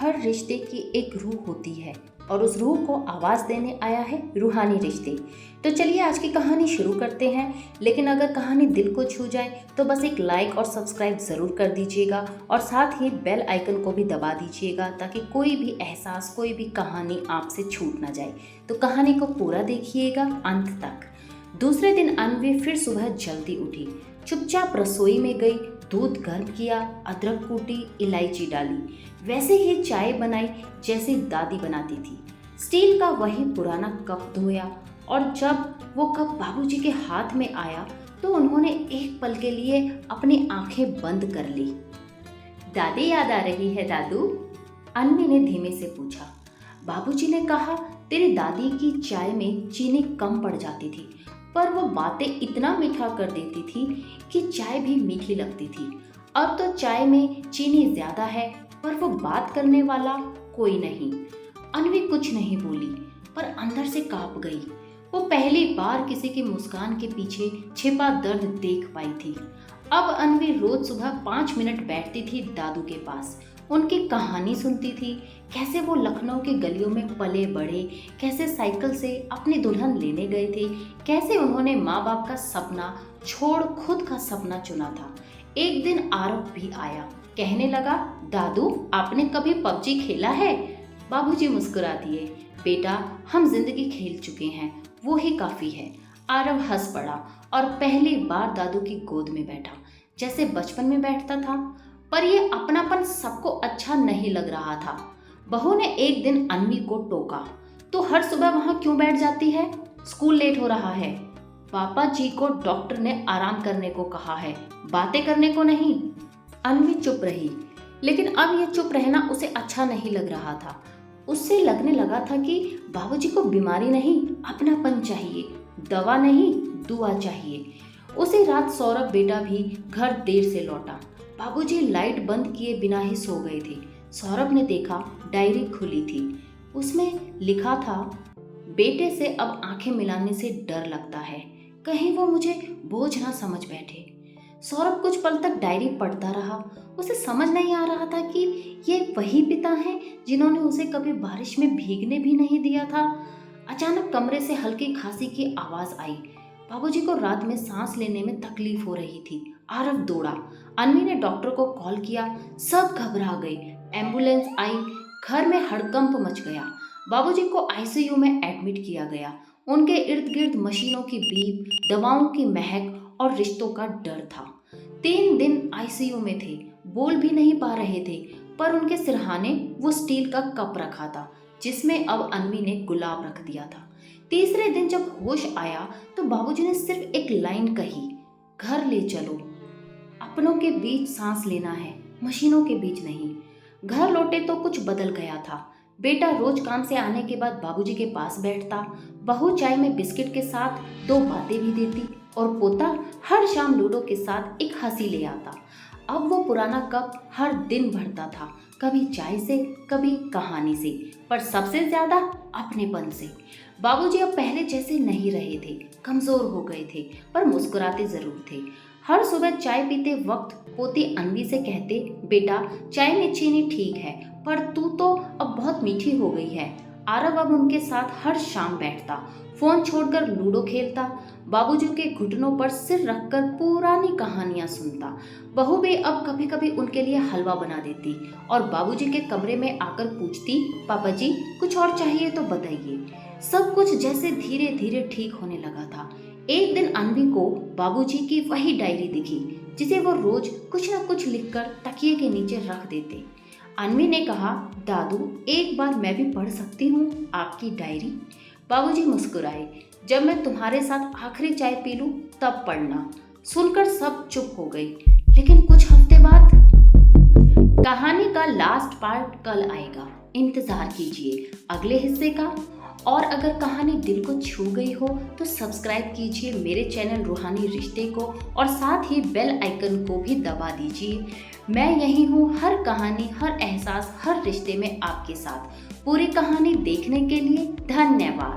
हर रिश्ते की एक रूह होती है और उस रूह को आवाज़ देने आया है रूहानी रिश्ते। तो चलिए आज की कहानी शुरू करते हैं। लेकिन अगर कहानी दिल को छू जाए तो बस एक लाइक और सब्सक्राइब ज़रूर कर दीजिएगा और साथ ही बेल आइकन को भी दबा दीजिएगा ताकि कोई भी एहसास, कोई भी कहानी आपसे छूट ना जाए। तो कहानी को पूरा देखिएगा अंत तक। दूसरे दिन अन्वी फिर सुबह जल्दी उठी, चुपचाप रसोई में गई, दूध गर्म किया, अदरक कूटी, इलायची डाली, वैसे ही चाय बनाई जैसे दादी बनाती थी। स्टील का वही पुराना कप धोया और जब वो कप बाबूजी के हाथ में आया तो उन्होंने एक पल के लिए अपनी आंखें बंद कर ली। दादी याद आ रही है दादू? अन्वी ने धीमे से पूछा। बाबूजी ने कहा, तेरी दादी की चाय में चीनी कम पड़ जाती थी, पर वो बातें इतना मीठा कर देती थी कि चाय भी मीठी लगती थी। अब तो चाय में चीनी ज्यादा है पर वो बात करने वाला कोई नहीं। अन्वी कुछ नहीं बोली पर अंदर से कांप गई। वो पहली बार किसी की मुस्कान के पीछे छिपा दर्द देख पाई थी। अब अन्वी रोज सुबह 5 मिनट बैठती थी दादू के पास, उनकी कहानी सुनती थी, कैसे वो लखनऊ के गलियों में पले बढ़े, कैसे साइकिल से अपनी दुल्हन लेने गए थे, कैसे उन्होंने माँ बाप का सपना छोड़ खुद का सपना चुना था। एक दिन आरव भी आया, कहने लगा, दादू आपने कभी पबजी खेला है? बाबूजी मुस्कुरा दिए, बेटा हम जिंदगी खेल चुके हैं, वो ही काफी है। आरव हंस पड़ा और पहली बार दादू की गोद में बैठा, जैसे बचपन में बैठता था। पर यह अपनापन सबको अच्छा नहीं लग रहा था। बहू ने एक दिन अन्वी को टोका, तो हर सुबह वहां क्यों बैठ जाती है? स्कूल लेट हो रहा है। पापा जी को डॉक्टर ने आराम करने को कहा है, बातें करने को नहीं। अन्वी चुप रही, लेकिन अब यह चुप रहना उसे अच्छा नहीं लग रहा था। उससे लगने लगा था कि बाबूजी को बीमारी नहीं, अपनापन चाहिए, दवा नहीं, दुआ चाहिए। उसी रात सौरभ बेटा भी घर देर से लौटा। बाबूजी लाइट बंद किए बिना ही सो गए थे। सौरभ ने देखा, डायरी खुली थी। उसमें लिखा था, बेटे से अब आंखें मिलाने से डर लगता है, कहीं वो मुझे बोझ ना समझ बैठे। सौरभ कुछ पल तक डायरी पढ़ता रहा। उसे समझ नहीं आ रहा था कि ये वही पिता हैं जिन्होंने उसे कभी बारिश में भीगने भी नहीं दिया था। अचानक कमरे से हल्की खांसी की आवाज आई। बाबूजी को रात में सांस लेने में तकलीफ हो रही थी। आरव दौड़ा। अन्वी ने डॉक्टर को कॉल किया। सब घबरा गए। एम्बुलेंस आई। घर में हड़कंप मच गया। बाबूजी को आईसीयू में एडमिट किया गया। उनके इर्द गिर्द मशीनों की बीप, दवाओं की महक और रिश्तों का डर था। 3 दिन आईसीयू में थे, बोल भी नहीं पा रहे थे, पर उनके सिरहाने वो स्टील का कप रखा था जिसमें अब अन्वी ने गुलाब रख दिया था। तीसरे दिन जब होश आया तो बाबूजी ने सिर्फ एक लाइन कही, घर ले चलो, अपनों के बीच सांस लेना है, मशीनों के बीच नहीं। घर लौटे तो कुछ बदल गया था। बेटा रोज काम से आने के बाद बाबूजी के पास बैठता, बहू चाय में बिस्किट के साथ 2 बातें भी देती और पोता हर शाम लूडो के साथ एक हंसी ले आता। अब वो पुराना कप हर दिन भरता था, कभी चाय से, कभी कहानी से, पर सबसे ज्यादा अपनेपन से। बाबूजी अब पहले जैसे नहीं रहे थे, कमजोर हो गए थे, पर मुस्कुराते जरूर थे। हर सुबह चाय पीते वक्त पोती अन्वी से कहते, बेटा चाय में चीनी ठीक है, पर तू तो अब बहुत मीठी हो गई है। आरव अब उनके साथ हर शाम बैठता, फोन छोड़कर लूडो खेलता, बाबूजी के घुटनों पर सिर रखकर पुरानी कहानियां सुनता। बहू भी अब कभी कभी उनके लिए हलवा बना देती और बाबूजी के कमरे में आकर पूछती, पापा जी कुछ और चाहिए तो बताइए। सब कुछ जैसे धीरे धीरे ठीक होने लगा था। एक दिन अन्वी को बाबूजी की वही डायरी दिखी जिसे वो रोज कुछ न कुछ लिखकर तकिए के नीचे रख देते। अन्वी ने कहा, दादू एक बार मैं भी पढ़ सकती हूँ आपकी डायरी? बाबूजी मुस्कुराए, जब मैं तुम्हारे साथ आखिरी चाय पी लूं तब पढ़ना। सुनकर सब चुप हो गए। लेकिन कुछ हफ्ते बाद कहानी का लास्ट पार्ट कल आएगा, इंतजार कीजिए अगले हिस्से का। और अगर कहानी दिल को छू गई हो तो सब्सक्राइब कीजिए मेरे चैनल रूहानी रिश्ते को और साथ ही बेल आइकन को भी दबा दीजिए। मैं यही हूँ, हर कहानी, हर एहसास, हर रिश्ते में आपके साथ। पूरी कहानी देखने के लिए धन्यवाद।